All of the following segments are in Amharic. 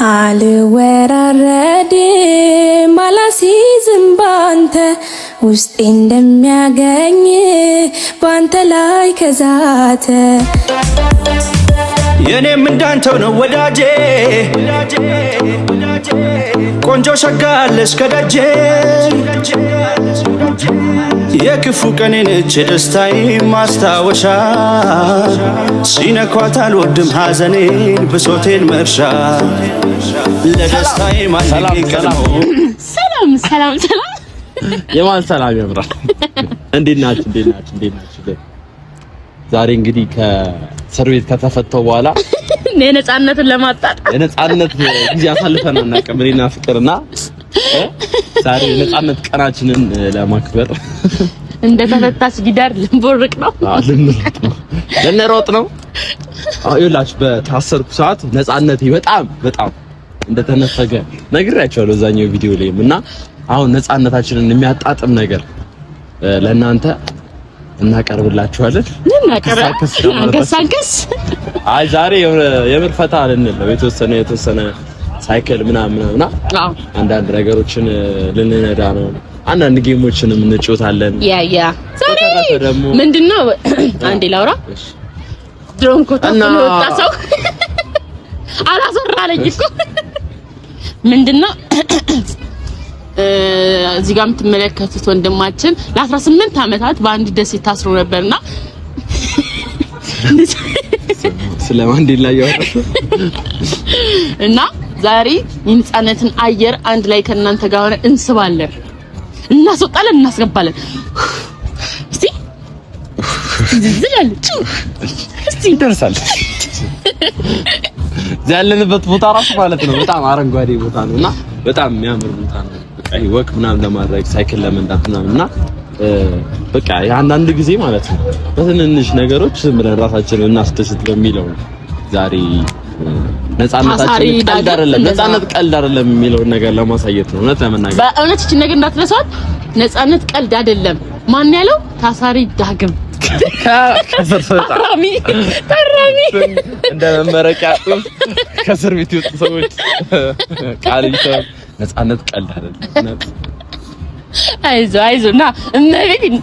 አልወራረድም አላሲዝም ባንተ ውስጤ እንደሚያገኝ ባንተ ላይ ከዛተ የኔም እንዳንተው ነው ወዳጄ ቆንጆ ሸጋለሽ ከደጄ የክፉ ቀኔን እጅ ደስታዬ ማስታወሻ ሲነኳት አልወድም ሐዘኔን ብሶቴን መርሻ ለደስታዬ ማለቂ ቀድሞ ሰላም ሰላም ሰላም የማን ሰላም ያምራል። እንዴት ናችሁ? ዛሬ እንግዲህ ከእስር ቤት ከተፈተው በኋላ የነጻነትን ለማጣጣም የነጻነት ጊዜ አሳልፈን አናውቅም። እኔና ፍቅርና ዛሬ የነጻነት ቀናችንን ለማክበር እንደ ተፈታች ጊዳር ልንቦርቅ ነው። ልንሮጥ ነው። ይኸውላችሁ በታሰርኩ ሰዓት ነጻነቴ በጣም እንደተነፈገ ነግሬያቸዋለሁ እዛኛው ቪዲዮ ላይም እና አሁን ነጻነታችንን የሚያጣጥም ነገር ለእናንተ እናቀርብላችኋለን። ከሳንከስ አይ ዛሬ የምር ፈታ ልንለው የተወሰነ ሳይክል ምናምንና አንዳንድ ነገሮችን ልንነዳ ነው። አንዳንድ ጌሞችንም እንጫወታለን። ያ ዛሬ ምንድነው አንዴ ላውራ ድሮን ኮታፍ ነው ወጣ ሰው አላሰራለኝ እኮ ምንድነው እዚህ ጋር የምትመለከቱት ወንድማችን ለ18 አመታት በአንድ ደሴት ታስሮ ነበርና ስለማንዴላ ያወራሽ እና ዛሬ የነጻነትን አየር አንድ ላይ ከእናንተ ጋር ሆነ እንስባለን፣ እናስወጣለን፣ እናስገባለን። እስቲ ዝልዝል እስቲ ይደርሳል። ያለንበት ቦታ ራሱ ማለት ነው በጣም አረንጓዴ ቦታ ነውና በጣም የሚያምር ቦታ ነው። በቃ ወክ ምናምን ለማድረግ ሳይክል ለመንዳት ምናምንና በቃ አንዳንድ ጊዜ ማለት ነው በትንንሽ ነገሮች ዝም ብለን ራሳችንን እናስደስት በሚለው ዛሬ ነጻነታችን ነጻነት ቀልድ አይደለም የሚለውን ነገር ለማሳየት ነው። እውነት ለመናገር በእውነት እቺ ነገር እንዳትረሷት። ነጻነት ቀልድ አይደለም። ማን ያለው? ታሳሪ ዳግም ታራሚ እንደ መመረቂያ ከእስር ቤት የወጡ ሰዎች ቃል ይተው። ነጻነት ቀልድ አይደለም። አይዞና እመቤት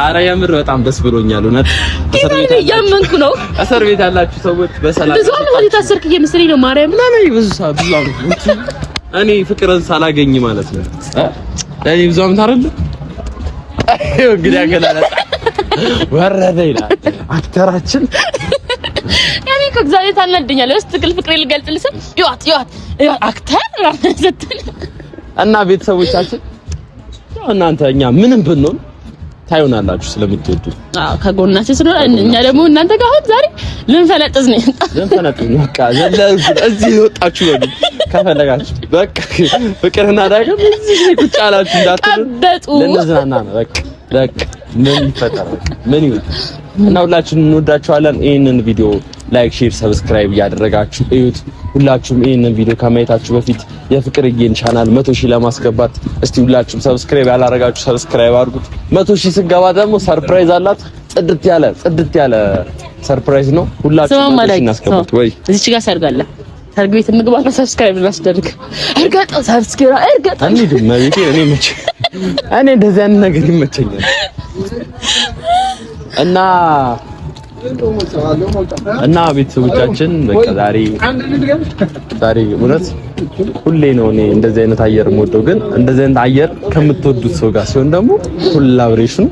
አረ የምር በጣም ደስ ብሎኛል። እውነት ያመንኩ ነው። እስር ቤት ያላችሁ ሰዎች በሰላም ብዙ አመት የታሰርክ እየመሰለኝ ነው። ማርያም ለምን ብዙ አመት እኔ ፍቅርን ሳላገኝ ማለት ነው ለኔ ብዙ አመት አይደል? እንግዲህ አገላለጣ ወረደ ይላል አክተራችን። እኔ ከእግዚአብሔር ታናደኛለህ። እስቲ ትክክል ፍቅሬ ልገልጽልህ ይዋት አክተር እና ቤተሰቦቻችን እናንተ እኛ ምንም ብንሆን ታዩናላችሁ ስለምትወዱ። ከጎናችን ስለሆነ እኛ ደግሞ እናንተ ጋር አሁን ዛሬ ልንፈነጥዝ ነው። በቃ እዚህ ወጣችሁ ነው ከፈለጋችሁ በቃ ፍቅርና ዳግም እዚህ ቁጭ አላችሁ እንዳትሉ ለነዝናና ነው። በቃ ምን ይፈጠራል? ምን ይሁን እና ሁላችሁንም እንወዳችኋለን። ይሄንን ቪዲዮ ላይክ፣ ሼር፣ ሰብስክራይብ እያደረጋችሁ እዩት። ሁላችሁም ይሄንን ቪዲዮ ከማየታችሁ በፊት የፍቅርዬን ቻናል 100,000 ለማስገባት እስቲ ሁላችሁም ሰብስክራይብ ያላረጋችሁ ሰብስክራይብ አድርጉት። 100,000 ስንገባ ደግሞ ሰርፕራይዝ አላት። ጽድት ያለ ሰርፕራይዝ ነው። ሁላችሁም እናስገባት። ወይ እዚች ጋር ሰርጋለ ሰርግ ቤት እንግባና ሰብስክራይብ እናስደርግ። እርግጠው ሰብስክራይብ እርግጠው አንዴ ማለቴ እኔ እንደዚህ አይነት ነገር ይመቸኛል። እና ቤተሰቦቻችን በቃ ዛሬ እውነት ሁሌ ነው እኔ እንደዚህ አይነት አየር የምወደው፣ ግን እንደዚህ አይነት አየር ከምትወዱት ሰው ጋር ሲሆን ደግሞ ኮላቦሬሽን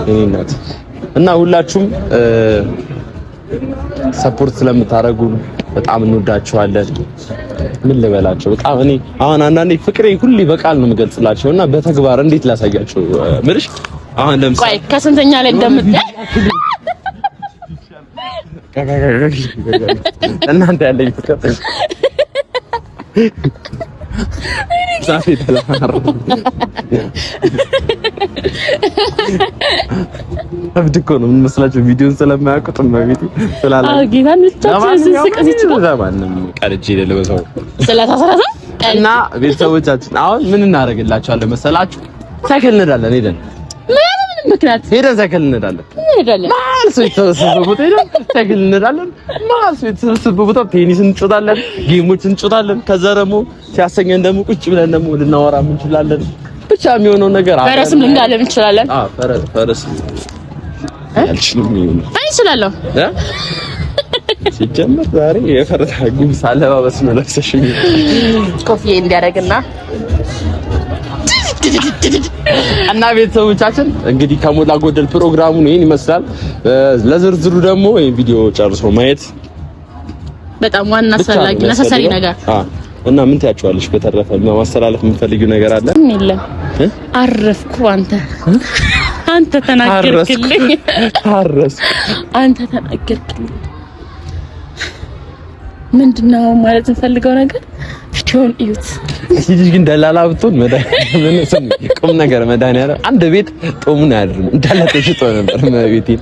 እኔነት እና ሁላችሁም ሰፖርት ስለምታረጉ በጣም እንወዳችኋለን። ምን ልበላቸው በጣም እኔ አሁን አንዳንዴ ፍቅሬ ሁሌ በቃል ነው የምገልጽላቸውና በተግባር እንዴት ላሳያቸው ምልሽ አሁን ለምሳሌ ቆይ ከስንተኛ ላይ እንደምትል እናንተ ያለኝ ፍቅር ዛሬ ተላማር አብድ እኮ ነው የምመስላቸው ቪዲዮን ስለማያውቁት ማሚቲ ስላላ ጌታን ልታችሁ ስቅስት ነው ዘማንም ቀርጄ ለለበሰው ስለታሰረሰ እና ቤተሰቦቻችን አሁን ምን እናደርግላችኋለን መሰላችሁ? ሳይክል እንሄዳለን ሄደን ምክንያት ሄደን ሳይክል እንሄዳለን ማርስ የተሰበሰበ ሄደን ሳይክል እንሄዳለን ማርስ የተሰበሰበ ቦታ ቴኒስ እንጫወታለን ጌሞች እንጫወታለን ከዛ ደግሞ ሲያሰኘን ደግሞ ቁጭ ብለን ደግሞ ልናወራ እንችላለን ብቻ የሚሆነው ነገር ፈረስም ልንጋለም እንችላለን ፈረስ አይችላለሁ ሲጀመር ዛሬ የፈረስ ጉምሳ አለባበስ ነው ለብሰሽኝ ኮፍዬ እንዲያደርግና እና ቤተሰቦቻችን እንግዲህ ከሞላ ጎደል ፕሮግራሙን ይሄን ይመስላል ለዝርዝሩ ደግሞ ይሄን ቪዲዮ ጨርሶ ማየት በጣም ዋና አስፈላጊ ነሰሰሪ ነገር እና ምን ታያቸዋለሽ በተረፈ ማስተላለፍ የምትፈልጊው ነገር አለ የለም አረፍኩ አንተ ተናገርክልኝ አንተ ተናገርክልኝ ምንድነው ማለት እንፈልገው ነገር ቪዲዮን እዩት እዚህ ግን ደላላ ብትሆን መዳን ቁም ነገር መዳን ያለ አንድ ቤት ጦሙን አያድርም እንዳለ ተሽጦ ነበር መቤቴን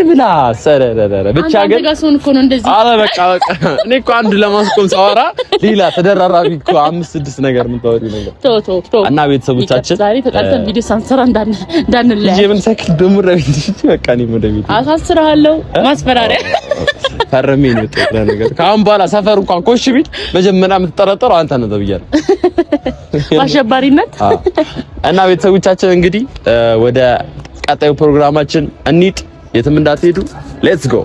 ብላ ሰረረረ ብቻ ግን አንተ ጋር ሰውን እኮ ነው እንደዚህ አረ በቃ እኔ እኮ አንድ ለማስቆም ሳወራ ሌላ ተደራራቢ እኮ 5-6 ነገር ምን ታወሪ ነገር ቶ እና ቤተሰቦቻችን ዛሬ ተጣልተን ቪዲዮ ሳንሰራ እንዳንለያ የምን ሳይክል ደሞ ረቢት በቃ እኔ ወደ ቤት አሳስራለሁ ማስፈራሪያ ፈርሜ ነው ተጥራ ነገር ካሁን በኋላ ሰፈር እንኳን ኮሽ ቢል መጀመሪያ የምትጠረጠረው አንተ ነው ተብያለሁ አሸባሪነት እና ቤተሰቦቻችን እንግዲህ ወደ ቀጣዩ ፕሮግራማችን እንሂድ የትም እንዳትሄዱ ሌትስ ጎ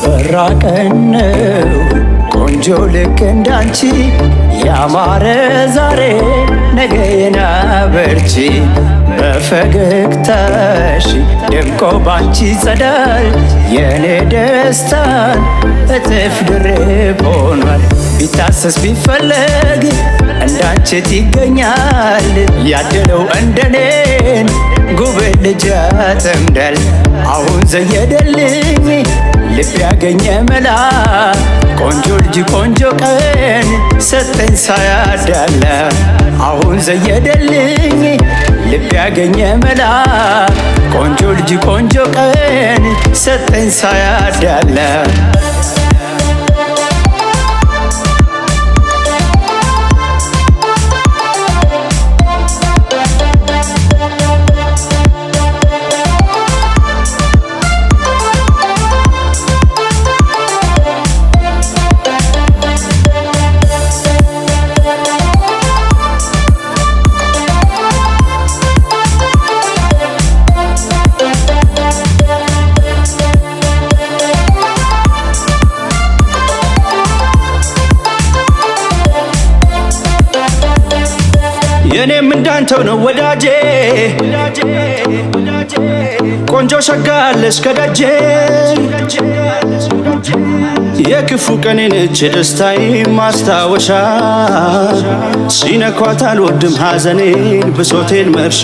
በራቀነው ቆንጆ ልክ እንዳንቺ ያማረ ዛሬ ነገ የናበርቺ በፈገግታሽ ደምቆ ባንቺ ጸዳል የኔ ደስታን እጥፍ ድርብ ሆኗል ቢታሰስ ቢፈለግ እንዳንቺት ይገኛል ያደለው እንደኔን ጉብል ልጅ ያጠምዳል አሁን ዘየደልኝ ልብ ያገኘ መላ ቆንጆ ልጅ ቆንጆ ቀን ሰጠኝ ሳያዳላ አሁን ዘየደልኝ ልብ ያገኘ መላ ቆንጆ ልጅ ቆንጆ ቀን ሰጠኝ ሳያዳላ የኔም እንዳንተው ነው ወዳጄ ቆንጆ ሸጋለሽ ከደጄ የክፉ ቀኔን ደስታዬ ማስታወሻ ሲነኳት አልወድም ሐዘኔን ብሶቴን መርሻ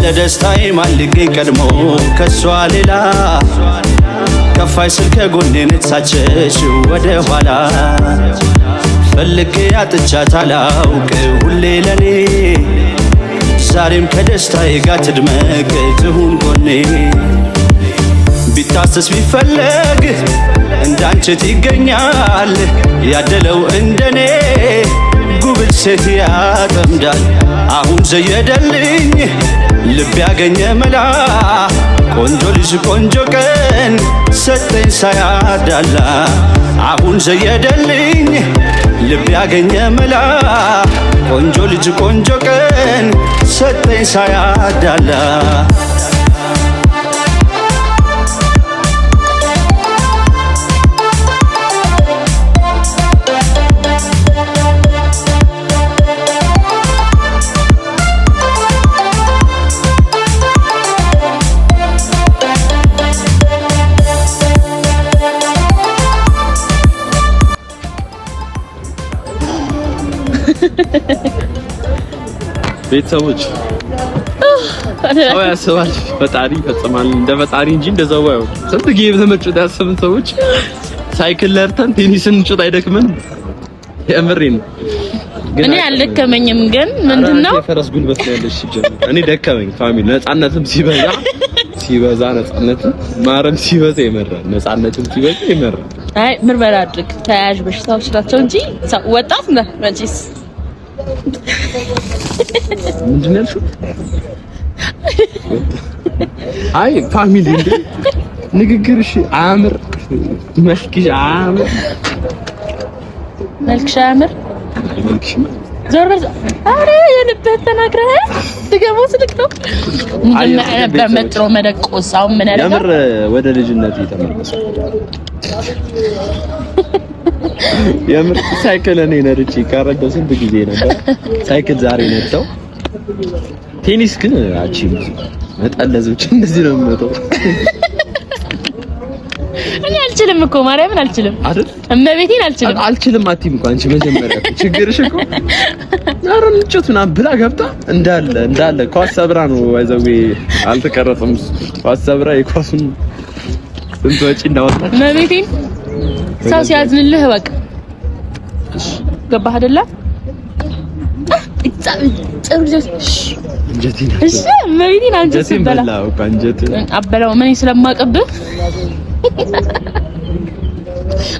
ለደስታዬ ማልገኝ ቀድሞ ከሷ ሌላ ከፋይ ስል ከጎኔን ሳቸሽ ወደ ኋላ ፈልጌ አጥቻት አላውቅ ሁሌ ለኔ ዛሬም ከደስታዬ ጋር ትድመቅ ትሁን ጎኔ ቢታሰስ ቢፈለግ እንዳንቺት ይገኛል ያደለው እንደኔ ጉብል ሴት ያጠምዳል አሁን ዘየደልኝ ልብ ያገኘ መላ ቆንጆ ልጅ ቆንጆ ቀን ሰጠኝ ሳያዳላ አሁን ዘየደልኝ ልብ ያገኘ መላ ቆንጆ ልጅ ቆንጆ ቀን ሰጠኝ ሳያዳላ ቤተሰቦች ሰው ያስባል ፈጣሪ ይፈጽማል እንደ ፈጣሪ እንጂ እንደዛው አይሆን ስንት ጌም ለመጫወት ያሰብን ሰዎች ሳይክል ለርተን ቴኒስ እንጫወት አይደክመን የምሬን እኔ አልደከመኝም፣ ግን ምንድነው የፈረስ ጉልበት ነው ያለሽ ሲጀምር። እኔ ደከመኝ ፋሚሊ። ነፃነትም ሲበዛ ነፃነትም ማረም ሲበዛ ይመራል። ነፃነትም ሲበዛ ይመራል። አይ ምርመራ አድርግ። ተያያዥ በሽታዎች ናቸው እንጂ ወጣት ነህ መቼስ። ምንድን ነው ያልሽው? አይ ፋሚሊ እንዴ ንግግርሽ አያምር፣ መልክሽ አያምር። መልክሽ አያምር። ዞር በል። አረ የልብህ ተናግረህ ትገባው ስልክ ነው። በመጥሮ መደቆስ አሁን ምን ያደርጋል? የምር ወደ ልጅነት የተመለሰ የምር ሳይክል እኔ ነርቼ ካረዳው ስንት ጊዜ ነበር። ሳይክል ዛሬ ነዳው። ቴኒስ ግን አቺም መጣለዞች እንደዚህ ነው የምመጣው። እኔ አልችልም እኮ ማርያምን አልችልም አይደል? እመቤቴን አልችልም አትይም እኮ አንቺ መጀመሪያ ችግርሽ እኮ አረን ጩትና ብላ ገብታ እንዳለ ኳስ ሰብራ ነው አይዘዌ አልተቀረጸም። ኳስ ሰብራ የኳሱን ስንት ወጪ እንዳወጣች እመቤቴን ሰው ሲያዝንልህ በቃ ገባህ አይደለ? እሺ እመቤቴን አንጀቴን በላው አበላው ምን ስለማቀብህ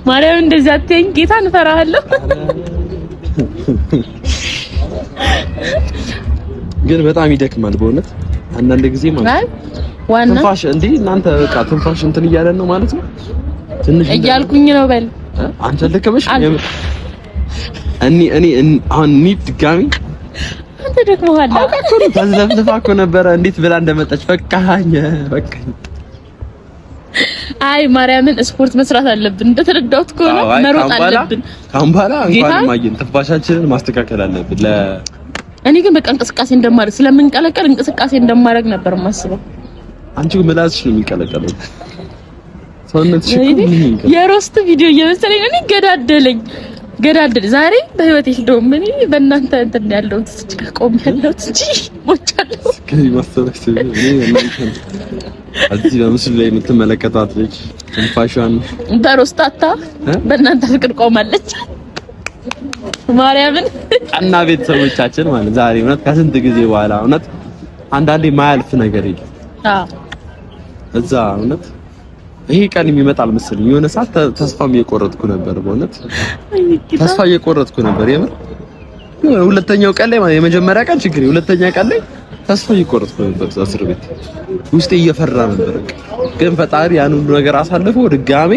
ማርያም እንደዛ አትይኝ። ጌታ እንፈራሃለሁ። ግን በጣም ይደክማል በእውነት አንዳንድ ጊዜ ማለት ዋና ትንፋሽ እንዴ እናንተ በቃ ትንፋሽ እንትን እያለን ነው ማለት ነው። ትንሽ እያልኩኝ ነው በል አንተ ልከመሽ እኔ አሁን ድጋሚ አንተ ደክሞሃል። ተዝለፍልፋ እኮ ነበረ እንዴት ብላ እንደመጣች ፈቃኝ። አይ ማርያምን ስፖርት መስራት አለብን። እንደተረዳሁት ከሆነ መሮጥ አለብን። ካሁን በኋላ እንኳን ማግኘት ትንፋሻችንን ማስተካከል አለብን። እኔ ግን በቃ እንቅስቃሴ እንደማድረግ ስለምንቀለቀል እንቅስቃሴ እንደማድረግ ነበር የማስበው። አንቺ ምላስሽ ነው የሚቀለቀለው። ሰውነትሽ የሮስት ቪዲዮ እየመሰለኝ እኔ ገዳደለኝ ዛሬ በህይወቴ እንደውም እኔ በእናንተ እንትን ያለው ቆም ያለው እንጂ ሞቻለሁ። ከዚህ ማስተላለፍ እዚህ በምስሉ ላይ የምትመለከቷት ልጅ ትንፋሿን በሮስታታ በእናንተ ፍቅር ቆማለች። ማርያምን እና ቤተሰቦቻችን ማለት ዛሬ እውነት ከስንት ጊዜ በኋላ እውነት አንዳንዴ ማያልፍ ነገር የለም። እዛ እውነት ይሄ ቀን የሚመጣል መሰለኝ። የሆነ ሰዓት ተስፋም እየቆረጥኩ ነበር፣ በእውነት ተስፋ እየቆረጥኩ ነበር። የምር ሁለተኛው ቀን ላይ ማለት የመጀመሪያ ቀን ችግር፣ ሁለተኛ ቀን ላይ ተስፋ እየቆረጥኩ ነበር። እስር ቤት ውስጤ እየፈራ ነበር። ግን ፈጣሪ ያን ሁሉ ነገር አሳልፎ ድጋሜ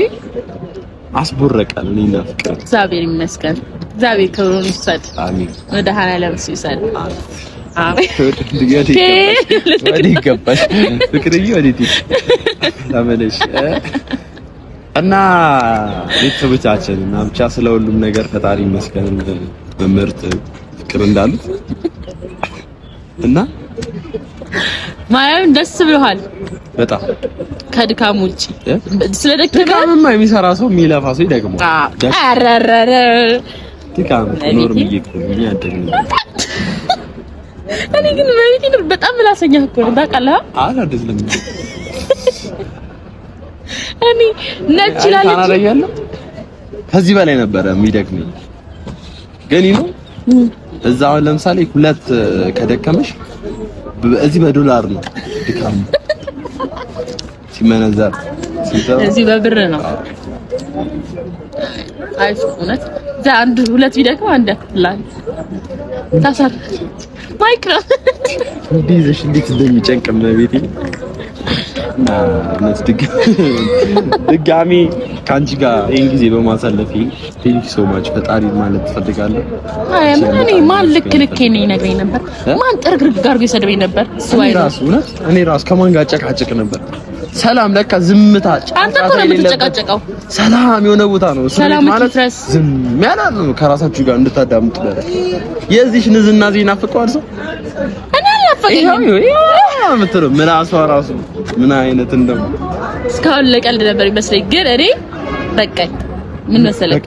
አስቦረቀን። እኔና ፍቅር እግዚአብሔር ይመስገን። እግዚአብሔር ክብሩን ይውሰድ። አሜን። ወደ ሐናለም ይውሰድ። አሜን። ወዲህ ገባሽ ፍቅርዬ፣ ወዲህ ተመለሽ እና ቤተሰቦቻችን እና ብቻ ስለ ሁሉም ነገር ፈጣሪ ይመስገን። መምህርት ፍቅር እንዳሉት እና ማርያም ደስ ብሎሃል በጣም ከድካም ውጪ። ስለደከመማ የሚሰራ ሰው የሚለፋ ሰው ይደግማል። አረረረ ድካም ኖርም ይይቁኝ ያደግኝ። እኔ ግን በጣም ምላሰኛ እኮ ነው ታውቃለህ። አይደለም እኔ ነጭ ይላል ከዚህ በላይ ነበረ የሚደክመኝ። ግን ነው እዛው ለምሳሌ ሁለት ከደከመሽ እዚህ በዶላር ነው ድካም ሲመነዘር እዚህ በብር ነው። አይፍ እውነት አንድ ሁለት ቢደክም አንድ ያክፍላል። ታሳር ማይክሮ ዲዝሽ እንዴት እንደሚጨንቅም በቤቴ እና ድጋሚ ከአንቺ ጋር ይሄን ጊዜ በማሳለፌ ቴንክ ዩ ሶ ማች ፈጣሪ ማለት ትፈልጋለሁ። አይ እኔ ማን ልክ ነው ይነግረኝ ነበር። ማን ጥርግርግ አድርጎ ይሰድበኝ ነበር። እኔ ራሱ ከማን ጋር ጨቃጨቅ ነበር። ሰላም ለካ ዝምታ አንተ እኮ ነው የምትጨቃጨቀው። ሰላም የሆነ ቦታ ነው ማለት ዝም ያላል ነው። ከራሳችሁ ጋር እንድታዳምጡ ደረስ የዚህሽ ንዝና ዜና ፍቀዋል ሰው እኔ አላፈቀኝም። ምትለው ምላሷ ራሱ ምን አይነት እንደው እስካሁን ለቀልድ ነበር ይመስለኝ። ግን እኔ በቃኝ። ምን መሰለህ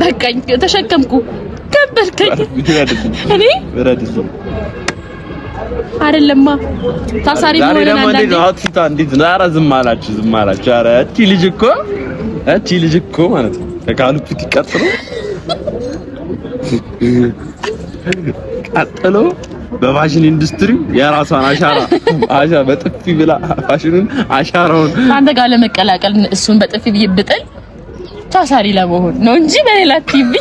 በቃኝ ተሸከምኩ ከበድከኝ። እኔ አይደለማ ታሳሪ ሆነ አንዳንዴ አውጥታ እንዴት ዛራ ዝም አላችሁ። ኧረ እቺ ልጅ እኮ ማለት ነው ከካሉ ፊት ይቀጥሩ ቀጥሎ በፋሽን ኢንዱስትሪ የራሷን አሻራ በጥፊ ብላ ፋሽኑን አሻራውን አንተ ጋር ለመቀላቀል እሱን በጥፊ ብጥል ታሳሪ ለመሆን ነው እንጂ በሌላ ቲቪ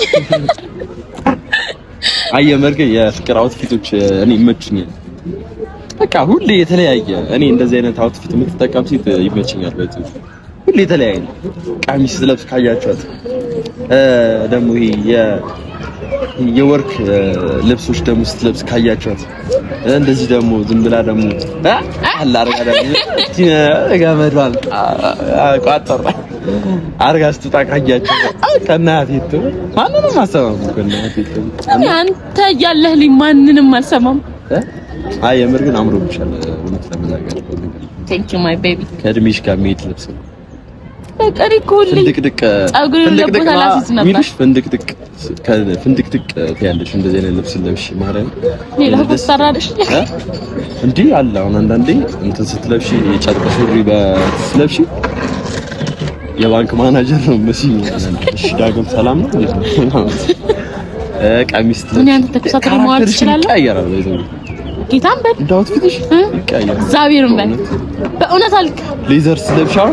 አየመርገ የፍቅር አውትፊቶች እኔ ይመቹኛል። በቃ ሁሌ የተለያየ እኔ እንደዚህ አይነት አውትፊት የምትጠቀም ሴት ይመቸኛል። ሁሌ የተለያየ ቀሚስ ስለብስ ካያችኋት ደግሞ ይሄ የወርክ ልብሶች ደግሞ ስትለብስ ካያችኋት እንደዚህ ደግሞ ዝም ብላ ደግሞ አላርጋ ደግሞ ገመዷን ቋጠራ አርጋ ስትጣ ካያችኋት ከናቴት ማንንም አሰማም ከናቴት አንተ እያለህልኝ ማንንም አልሰማም። አይ የምር ግን አምሮብሻል። እውነት ለመናገር ቴንክ ዩ ማይ ቤቢ ከእድሜሽ ጋር የሚሄድ ልብስ ነው። በቀሪ ኩል ፍንድቅድቅ ያለሽ እንደዚህ አይነት ልብስ ለብሽ ማርያም ሌላ ተሰራደሽ እንዴ አለ። አሁን አንዳንዴ እንትን ስትለብሺ የጨርቅ ሱሪ በስትለብሺ የባንክ ማናጀር ነው መስይ። እሺ ዳግም ሰላም ነው ቀሚስ ምን ያንተ ተኩሳት ማዋል ትችላለህ? ይቀየራል ወይ ጌታም በል ዳውት ፊትሽ ይቀየራል። ዛቢርም በል በእውነት አልክ ሌዘር ስለብሻው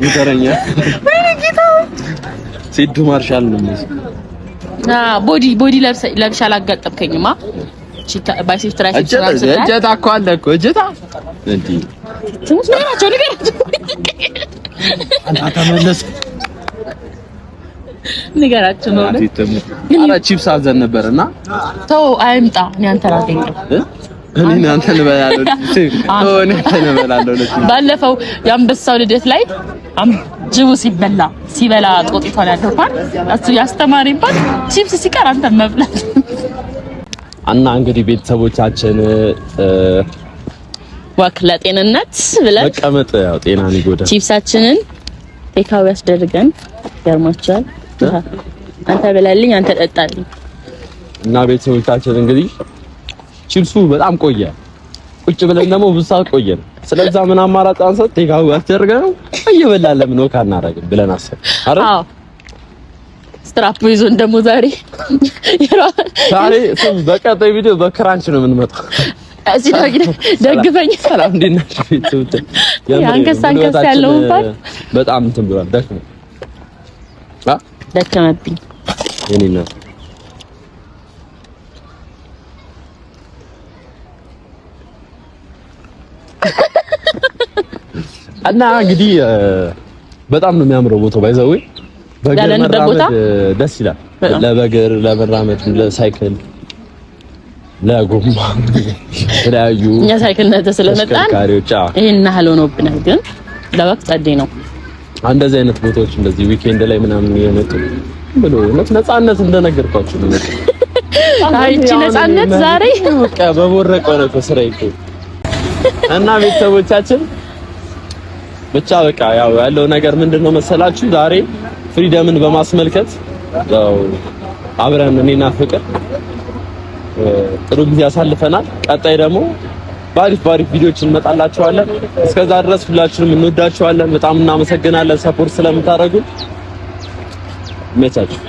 ይተረኛ ሲዱ ማርሻል ነው ማለት ቦዲ ለብሻ አላጋጠምከኝማ። ባይሴፕስ ትራይሴፕስ እጀታ እኮ አለ እኮ እጀታ እንዴ ትንሽ ነገራቸው አንተ ተመለስ ንገራችሁ ነው። አረ ቺፕስ አዘን ነበርና ተው አይምጣ። እኔ አንተ ራገኝ እኔ አንተ እንበላለሁ። ባለፈው የአንበሳው ልደት ላይ ጅቡ ሲበላ ጦጢቷን ያደርኳል እሱ ያስተማሪባት ቺፕስ ሲቀር አንተ መብላት እና እንግዲህ ቤተሰቦቻችን ወክ ለጤንነት ብለን መቀመጥ ያው ጤናን ይጎዳል። ቺፕሳችንን ቴካው ያስደርገን ያርማቻል። አንተ በላልኝ አንተ ጠጣልኝ። እና ቤተሰቦቻችን እንግዲህ ቺፕሱ በጣም ቆየ። ቁጭ ብለን ደግሞ ብዙ ሰዓት ቆየን። ስለዛ ምን አማራጭ አንሰጥ ቴካው ያስደርገን እየበላን ለምን ነው ካናረግ ብለን አሰብ አይደል? አዎ ስትራፕ ይዞን ደግሞ ዛሬ በቀጣይ ቪዲዮ በክራንች ነው የምንመጣው። እዚህ ደግፈኝ። ሰላም እንዴት ናችሁ ቤተሰቦች? አንከስ ያለው እንኳን በጣም እንትን ብሏል። ደከመብኝ የኔና እና እንግዲህ በጣም ነው የሚያምረው ቦታው ባይዘው በእግር መራመድ ደስ ይላል። ለበእግር ለመራመድ ለሳይክል ለጎማ ለያዩ እኛ ሳይክል ነተ ስለመጣን ይሄን ያህል ሆኖብናል። ግን ለወቅት ጸዴ ነው። እንደዚህ አይነት ቦታዎች እንደዚህ ዊኬንድ ላይ ምናምን የመጡ ብሎ ነፃነት እንደነገርኳችሁ ነው። አይቺ ነፃነት ዛሬ በቃ በቦረቀ ነው ተስራይ እኮ እና ቤተሰቦቻችን ብቻ በቃ ያለው ነገር ምንድነው መሰላችሁ? ዛሬ ፍሪደምን በማስመልከት ያው አብረን እኔና ፍቅር ጥሩ ጊዜ አሳልፈናል። ቀጣይ ደግሞ ባሪፍ ቪዲዮዎች እንመጣላችኋለን። እስከዛ ድረስ ሁላችንም እንወዳችኋለን። በጣም እናመሰግናለን ሰፖርት ስለምታደርጉ። መቻችሁ